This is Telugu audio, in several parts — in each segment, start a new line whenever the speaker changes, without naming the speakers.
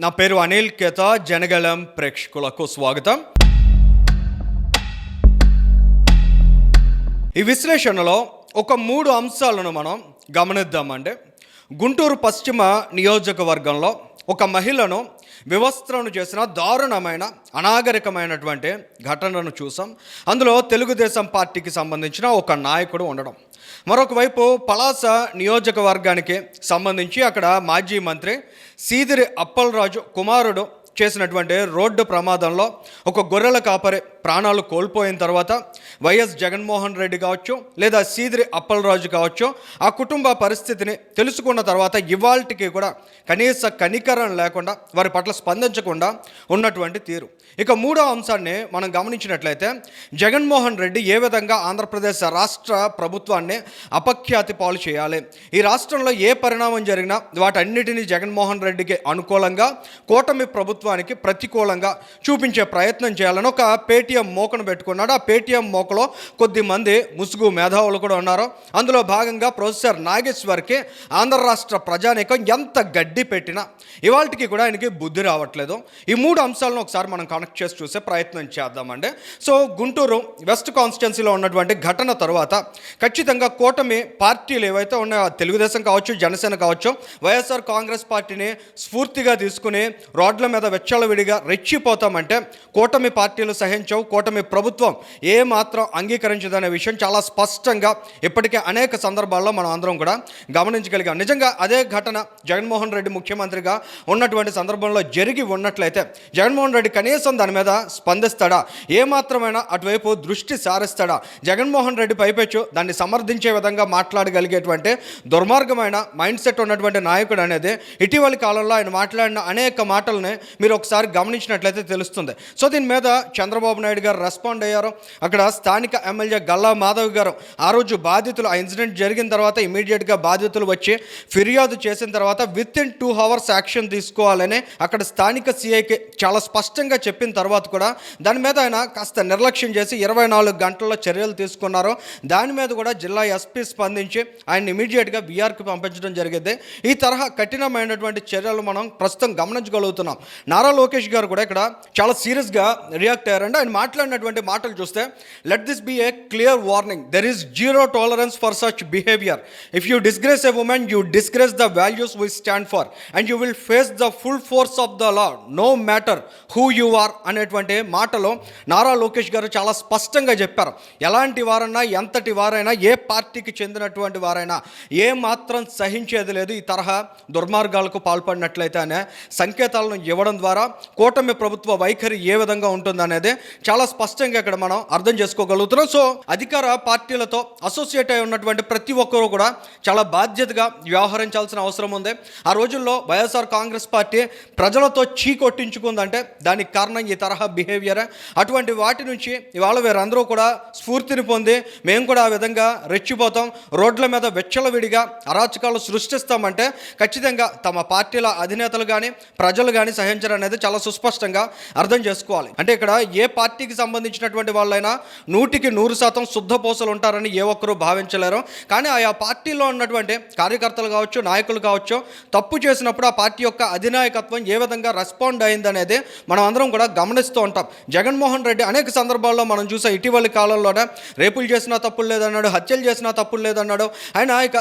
నా పేరు అనిల్ కేత. జనగళం ప్రేక్షకులకు స్వాగతం. ఈ విశ్లేషణలో ఒక 3 అంశాలను మనం గమనిద్దామండి. గుంటూరు పశ్చిమ నియోజకవర్గంలో ఒక మహిళను వివస్త్రను చేసిన దారుణమైన అనాగరికమైనటువంటి ఘటనను చూసాం. అందులో తెలుగుదేశం పార్టీకి సంబంధించిన ఒక నాయకుడు ఉండడం, మరొక వైపు పలాస నియోజకవర్గానికి సంబంధించి అక్కడ మాజీ మంత్రి సీదిరి అప్పలరాజు కుమారుడు చేసినటువంటి రోడ్డు ప్రమాదంలో ఒక గొర్రెల కాపరి ప్రాణాలు కోల్పోయిన తర్వాత వైఎస్ జగన్మోహన్ రెడ్డి కావచ్చు లేదా సీదిరి అప్పలరాజు కావచ్చు ఆ కుటుంబ పరిస్థితిని తెలుసుకున్న తర్వాత ఇవాల్టికి కూడా కనీస కనికరం లేకుండా వారి పట్ల స్పందించకుండా ఉన్నటువంటి తీరు. ఇక 3వ అంశాన్ని మనం గమనించినట్లయితే జగన్మోహన్ రెడ్డి ఏ విధంగా ఆంధ్రప్రదేశ్ రాష్ట్ర ప్రభుత్వాన్ని అపఖ్యాతి పాలు చేయాలి, ఈ రాష్ట్రంలో ఏ పరిణామం జరిగినా వాటన్నిటినీ జగన్మోహన్ రెడ్డికి అనుకూలంగా కూటమి ప్రభుత్వానికి ప్రతికూలంగా చూపించే ప్రయత్నం చేయాలని ఒక పేటీఎం మోకను పెట్టుకున్నాడు. ఆ పేటీఎం మోకలో కొద్దిమంది ముసుగు మేధావులు కూడా ఉన్నారు. అందులో భాగంగా ప్రొఫెసర్ నాగేశ్వర్కి ఆంధ్ర రాష్ట్ర ప్రజానీకం ఎంత గడ్డి పెట్టినా ఇవాళకి కూడా ఆయనకి బుద్ధి రావట్లేదు. ఈ 3 అంశాలను ఒకసారి మనం కనెక్ట్ చేసి చూసే ప్రయత్నం చేద్దామండి. సో గుంటూరు వెస్ట్ కాన్స్టిట్యున్సీలో ఉన్నటువంటి ఘటన తర్వాత ఖచ్చితంగా కూటమి పార్టీలు ఏవైతే ఉన్నాయో, తెలుగుదేశం కావచ్చు, జనసేన కావచ్చు, వైఎస్ఆర్ కాంగ్రెస్ పార్టీని స్ఫూర్తిగా తీసుకుని రోడ్ల మీద వెచ్చలవిడిగా రెచ్చిపోతామంటే కూటమి పార్టీలు సహించవు, కూటమి ప్రభుత్వం ఏ మాత్రం అంగీకరించదనే విషయం చాలా స్పష్టంగా ఇప్పటికే అనేక సందర్భాల్లో మనం అందరం కూడా గమనించగలిగాం. నిజంగా అదే ఘటన జగన్మోహన్ రెడ్డి ముఖ్యమంత్రిగా ఉన్నటువంటి సందర్భంలో జరిగి ఉన్నట్లయితే జగన్మోహన్ రెడ్డి కనీసం దాని మీద స్పందిస్తాడా, ఏమాత్రమైనా అటువైపు దృష్టి సారిస్తాడా? జగన్మోహన్ రెడ్డి పైపెచ్చు దాన్ని సమర్థించే విధంగా మాట్లాడగలిగేటువంటి దుర్మార్గమైన మైండ్ సెట్ ఉన్నటువంటి నాయకుడు అనేది ఇటీవలి కాలంలో ఆయన మాట్లాడిన అనేక మాటలని మీరు ఒకసారి గమనించినట్లయితే తెలుస్తుంది. సో దీని మీద చంద్రబాబు నాయుడు గారు రెస్పాండ్ అయ్యారు. అక్కడ స్థానిక ఎమ్మెల్యే గల్లా మాధవ్ గారు ఆ రోజు బాధితులు, ఆ ఇన్సిడెంట్ జరిగిన తర్వాత ఇమీడియట్గా బాధితులు వచ్చి ఫిర్యాదు చేసిన తర్వాత విత్ ఇన్ 2 hours యాక్షన్ తీసుకోవాలని అక్కడ స్థానిక సిఐకి చాలా స్పష్టంగా చెప్పిన తర్వాత కూడా దాని మీద ఆయన కాస్త నిర్లక్ష్యం చేసి 24 గంటల్లో చర్యలు తీసుకున్నారు. దాని మీద కూడా జిల్లా ఎస్పీ స్పందించి ఆయన ఇమీడియట్గా బీఆర్కి పంపించడం జరిగింది. ఈ తరహా కఠినమైనటువంటి చర్యలు మనం ప్రస్తుతం గమనించగలుగుతున్నాం. నారా లోకేష్ గారు కూడా ఇక్కడ చాలా సీరియస్గా రియాక్ట్ అయ్యారండి. ఆయన మాట్లాడినటువంటి మాటలు చూస్తే, let this be a clear warning, there is zero tolerance for such behaviour. If you disgrace a woman, you disgrace the values we stand for and you will face the full force of the law, no matter who you are అనేటువంటి మాటలో నారా లోకేష్ గారు చాలా స్పష్టంగా చెప్పారు. ఎలాంటి వారైనా, ఎంతటి వారైనా, ఏ పార్టీకి చెందినటువంటి వారైనా ఏ మాత్రం సహించేది లేదు ఈ తరహా దుర్మార్గాలకు పాల్పడినట్లయితే అనే సంకేతాలను ఇవ్వడం ద్వారా కూటమి ప్రభుత్వ వైఖరి ఏ విధంగా ఉంటుందనేది చాలా స్పష్టంగా ఇక్కడ మనం అర్థం చేసుకోగలుగుతున్నాం. సో అధికార పార్టీలతో అసోసియేట్ అయి ఉన్నటువంటి ప్రతి ఒక్కరూ కూడా చాలా బాధ్యతగా వ్యవహరించాల్సిన అవసరం ఉంది. ఆ రోజుల్లో వైఎస్ఆర్ కాంగ్రెస్ పార్టీ ప్రజలతో చీకొట్టించుకుందంటే దానికి కారణం ఈ తరహా బిహేవియర్. అటువంటి వాటి నుంచి ఇవాళ వీరందరూ కూడా స్ఫూర్తిని పొంది మేము కూడా ఆ విధంగా రెచ్చిపోతాం, రోడ్ల మీద వెచ్చలవిడిగా అరాచకాలు సృష్టిస్తామంటే ఖచ్చితంగా తమ పార్టీల అధినేతలు కానీ ప్రజలు కానీ సహించరు అనేది చాలా సుస్పష్టంగా అర్థం చేసుకోవాలి. అంటే ఇక్కడ ఏ పార్టీకి సంబంధించినటువంటి వాళ్ళైనా 100% శుద్ధపోసలు ఉంటారని ఏ ఒక్కరూ భావించలేరు. కానీ ఆయా పార్టీలో ఉన్నటువంటి కార్యకర్తలు కావచ్చు, నాయకులు కావచ్చు, తప్పు చేసినప్పుడు ఆ పార్టీ యొక్క అధినాయకత్వం ఏ విధంగా రెస్పాండ్ అయిందనేది మనం అందరం కూడా గమనిస్తూ ఉంటాం. జగన్మోహన్ రెడ్డి అనేక సందర్భాల్లో మనం చూసా, ఇటీవలి కాలంలోనే రేపులు చేసినా తప్పులు లేదన్నాడు, హత్యలు చేసినా తప్పులు లేదన్నాడు. ఆయన ఇక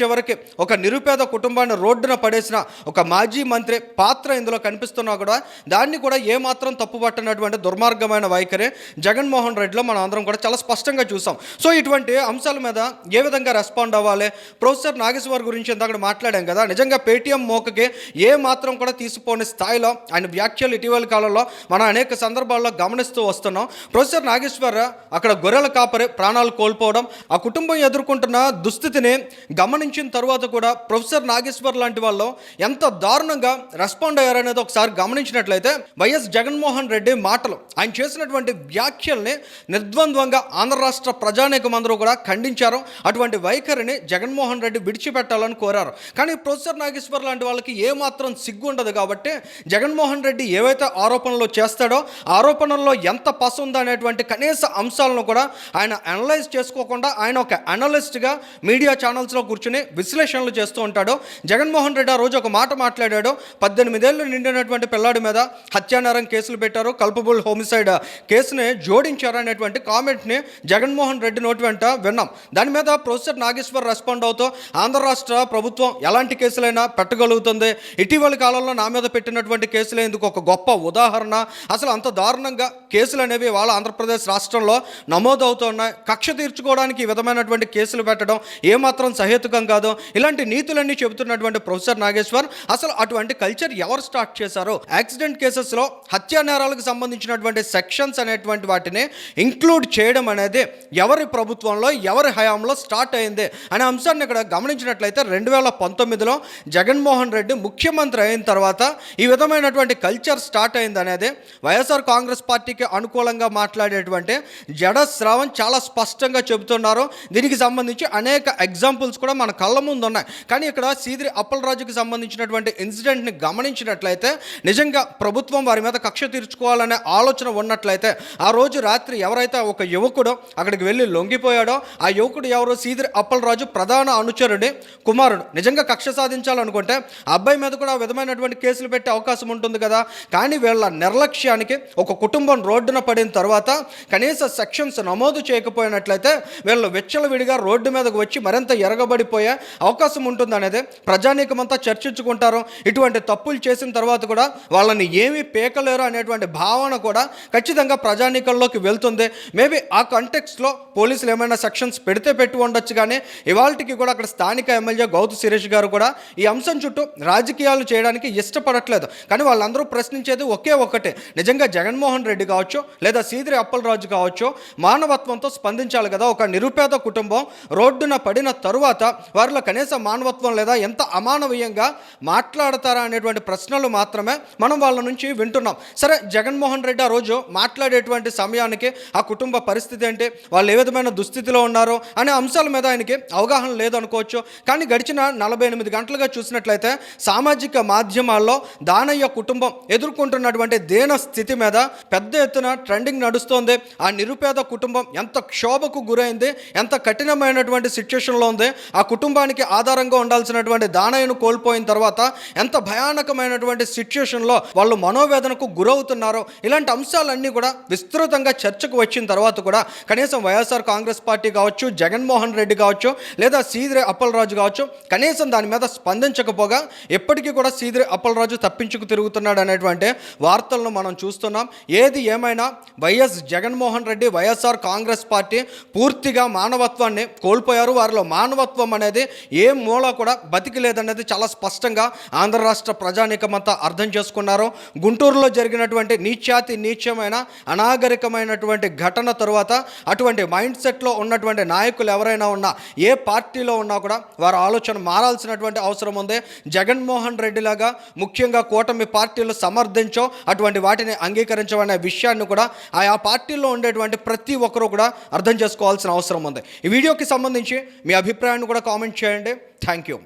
చివరికి ఒక నిరుపేద కుటుంబాన్ని రోడ్డున పడేసిన ఒక మాజీ మంత్రి పాత్ర ఇందులో కనిపిస్తున్నా కూడా దాన్ని కూడా ఏమాత్రం తప్పుపట్టినటువంటి దుర్మార్గమైన వైఖరి జగన్మోహన్ రెడ్డిలో మనం అందరం కూడా చాలా స్పష్టంగా చూసాం. సో ఇటువంటి అంశాల మీద ఏ విధంగా రెస్పాండ్ అవ్వాలి? ప్రొఫెసర్ నాగేశ్వర్ గురించి ఇందాక మాట్లాడాం కదా, నిజంగా పేటీఎం మోకకి ఏ మాత్రం కూడా తీసిపోని స్థాయిలో ఆయన వ్యాఖ్యలు ఇటీవలి కాలంలో మనం అనేక సందర్భాల్లో గమనిస్తూ వస్తున్నాం. ప్రొఫెసర్ నాగేశ్వర్ అక్కడ గొర్రెల కాపరి ప్రాణాలు కోల్పోవడం, ఆ కుటుంబం ఎదుర్కొంటున్న దుస్థితిని గమనించిన తర్వాత కూడా ప్రొఫెసర్ నాగేశ్వర్ లాంటి వాళ్ళు ఎంత దారుణంగా రెస్పాండ్ అయ్యారనేది ఒకసారి గమనించినట్లయితే వైఎస్ జగన్మోహన్ రెడ్డి మాటలు, ఆయన చేసిన చేసినటువంటి వ్యాఖ్యల్ని నిర్ద్వంద్వంగా ఆంధ్ర రాష్ట్ర ప్రజానీకం అందరూ కూడా ఖండించారు. అటువంటి వైఖరిని జగన్మోహన్ రెడ్డి విడిచిపెట్టాలని కోరారు. కానీ ప్రొఫెసర్ నాగేశ్వర్ లాంటి వాళ్ళకి ఏమాత్రం సిగ్గు ఉండదు కాబట్టి జగన్మోహన్ రెడ్డి ఏవైతే ఆరోపణలు చేస్తాడో ఆరోపణల్లో ఎంత పస ఉందనేటువంటి కనీస అంశాలను కూడా ఆయన అనలైజ్ చేసుకోకుండా ఆయన ఒక అనలిస్ట్గా మీడియా ఛానల్స్లో కూర్చుని విశ్లేషణలు చేస్తూ ఉంటాడు. జగన్మోహన్ రెడ్డి ఆ రోజు ఒక మాట మాట్లాడాడు. 18 ఏళ్ళు నిండినటువంటి పిల్లాడి మీద హత్యానేరం కేసులు పెట్టారు, కల్పబుల్ హోమిసైడ్ కేసుని జోడించారు అనేటువంటి కామెంట్ని జగన్మోహన్ రెడ్డి నోటి వెంట విన్నాం. దాని మీద ప్రొఫెసర్ నాగేశ్వర్ రెస్పాండ్ అవుతూ ఆంధ్ర రాష్ట్ర ప్రభుత్వం ఎలాంటి కేసులైనా పెట్టగలుగుతుంది, ఇటీవల కాలంలో నా మీద పెట్టినటువంటి కేసులే ఇందుకు ఒక గొప్ప ఉదాహరణ, అసలు అంత దారుణంగా కేసులు అనేవి వాళ్ళ ఆంధ్రప్రదేశ్ రాష్ట్రంలో నమోదవుతున్నాయి, కక్ష తీర్చుకోవడానికి ఈ విధమైనటువంటి కేసులు పెట్టడం ఏమాత్రం సహేతుకం కాదు, ఇలాంటి నీతులన్నీ చెబుతున్నటువంటి ప్రొఫెసర్ నాగేశ్వర్ అసలు అటువంటి కల్చర్ ఎవరు స్టార్ట్ చేశారు, యాక్సిడెంట్ కేసెస్లో హత్యా నేరాలకు సంబంధించినటువంటి సెక్షన్స్ అనేటువంటి వాటిని ఇంక్లూడ్ చేయడం అనేది ఎవరి ప్రభుత్వంలో ఎవరి హయాంలో స్టార్ట్ అయింది అనే అంశాన్ని ఇక్కడ గమనించినట్లయితే 2019లో జగన్మోహన్ రెడ్డి ముఖ్యమంత్రి అయిన తర్వాత ఈ విధమైనటువంటి కల్చర్ స్టార్ట్ అయింది అనేది వైఎస్ఆర్ కాంగ్రెస్ పార్టీకి అనుకూలంగా మాట్లాడేటువంటి జడ శ్రావణ్ చాలా స్పష్టంగా చెబుతున్నారు. దీనికి సంబంధించి అనేక ఎగ్జాంపుల్స్ కూడా మన కళ్ళ ముందు ఉన్నాయి. కానీ ఇక్కడ సీదిరి అప్పలరాజుకి సంబంధించినటువంటి ఇన్సిడెంట్ని గమనించినట్లయితే నిజంగా ప్రభుత్వం వారి మీద కక్ష తీర్చుకోవాలనే ఆలోచన ఉన్నట్లయితే ఆ రోజు రాత్రి ఎవరైతే ఒక యువకుడు అక్కడికి వెళ్ళి లొంగిపోయాడో ఆ యువకుడు ఎవరో సీదిరి అప్పలరాజు ప్రధాన అనుచరుడి కుమారుడు. నిజంగా కక్ష సాధించాలనుకుంటే ఆ అబ్బాయి మీద కూడా ఆ విధమైనటువంటి కేసులు పెట్టే అవకాశం ఉంటుంది కదా. కానీ వీళ్ళ నిర్లక్ష్యానికి ఒక కుటుంబం రోడ్డున పడిన తర్వాత కనీస సెక్షన్స్ నమోదు చేయకపోయినట్లయితే వీళ్ళు విచ్చలవిడిగా రోడ్డు మీదకు వచ్చి మరింత ఎరగబడిపోయే అవకాశం ఉంటుంది అనేది ప్రజానీకమంతా చర్చించుకుంటారు. ఇటువంటి తప్పులు చేసిన తర్వాత కూడా వాళ్ళని ఏమీ పేకలేరు అనేటువంటి భావన కూడా ఖచ్చితంగా ప్రజానీకంలోకి వెళ్తుంది. మేబీ ఆ కంటెక్స్ట్లో పోలీసులు ఏమైనా సెక్షన్స్ పెడితే పెట్టి ఉండొచ్చు. కానీ ఇవాళకి కూడా అక్కడ స్థానిక ఎమ్మెల్యే గౌతు శిరీష్ గారు కూడా ఈ అంశం చుట్టూ రాజకీయాలు చేయడానికి ఇష్టపడట్లేదు. కానీ వాళ్ళందరూ ప్రశ్నించేది ఒకే ఒక్కటే, నిజంగా జగన్మోహన్ రెడ్డి కావచ్చు లేదా సీదిరి అప్పలరాజు కావచ్చు మానవత్వంతో స్పందించాలి కదా. ఒక నిరుపేద కుటుంబం రోడ్డున పడిన తరువాత వారిలో కనీస మానవత్వం లేదా ఎంత అమానవీయంగా మాట్లాడతారా అనేటువంటి ప్రశ్నలు మాత్రమే మనం వాళ్ళ నుంచి వింటున్నాం. సరే, జగన్మోహన్ రెడ్డి ఆ రోజు మాట్లాడేటువంటి సమయానికి ఆ కుటుంబ పరిస్థితి ఏంటి, వాళ్ళు ఏ విధమైన దుస్థితిలో ఉన్నారు అనే అంశాల మీద ఆయనకి అవగాహన లేదనుకోవచ్చు. కానీ గడిచిన 48 గంటలుగా చూసినట్లయితే సామాజిక మాధ్యమాల్లో దానయ్య కుటుంబం ఎదుర్కొంటున్నటువంటి దీన స్థితి మీద పెద్ద ఎత్తున ట్రెండింగ్ నడుస్తోంది. ఆ నిరుపేద కుటుంబం ఎంత క్షోభకు గురైంది, ఎంత కఠినమైనటువంటి సిచ్యువేషన్లో ఉంది, ఆ కుటుంబానికి ఆధారంగా ఉండాల్సినటువంటి దానయ్యను కోల్పోయిన తర్వాత ఎంత భయానకమైనటువంటి సిచ్యువేషన్లో వాళ్ళు మనోవేదనకు గురవుతున్నారు. ఇలాంటి అంశాలన్నీ కూడా విస్తృతంగా చర్చకు వచ్చిన తర్వాత కూడా కనీసం వైఎస్ఆర్ కాంగ్రెస్ పార్టీ కావచ్చు, జగన్మోహన్ రెడ్డి కావచ్చు లేదా సీదిరి అప్పలరాజు కావచ్చు కనీసం దాని మీద స్పందించకపోగా ఎప్పటికీ కూడా సీదిరి అప్పలరాజు తప్పించుకు తిరుగుతున్నాడు అనేటువంటి వార్తలను మనం చూస్తున్నాం. ఏది ఏమైనా వైఎస్ జగన్మోహన్ రెడ్డి వైఎస్ఆర్ కాంగ్రెస్ పార్టీ పూర్తిగా మానవత్వాన్ని కోల్పోయారు. వారిలో మానవత్వం అనేది ఏ మూల కూడా బతికి లేదనేది చాలా స్పష్టంగా ఆంధ్ర రాష్ట్ర ప్రజానీకమంతా అర్థం చేసుకున్నారు. గుంటూరులో జరిగినటువంటి నీచమైన అనాగరికమైనటువంటి ఘటన తరువాత అటువంటి మైండ్ సెట్లో ఉన్నటువంటి నాయకులు ఎవరైనా ఉన్నా, ఏ పార్టీలో ఉన్నా కూడా వారి ఆలోచన మారాల్సినటువంటి అవసరం ఉంది. జగన్మోహన్ రెడ్డి లాగా ముఖ్యంగా కూటమి పార్టీలు సమర్థించో అటువంటి వాటిని అంగీకరించమనే విషయాన్ని కూడా ఆయా పార్టీల్లో ఉండేటువంటి ప్రతి ఒక్కరూ కూడా అర్థం చేసుకోవాల్సిన అవసరం ఉంది. ఈ వీడియోకి సంబంధించి మీ అభిప్రాయాన్ని కూడా కామెంట్ చేయండి. Thank you.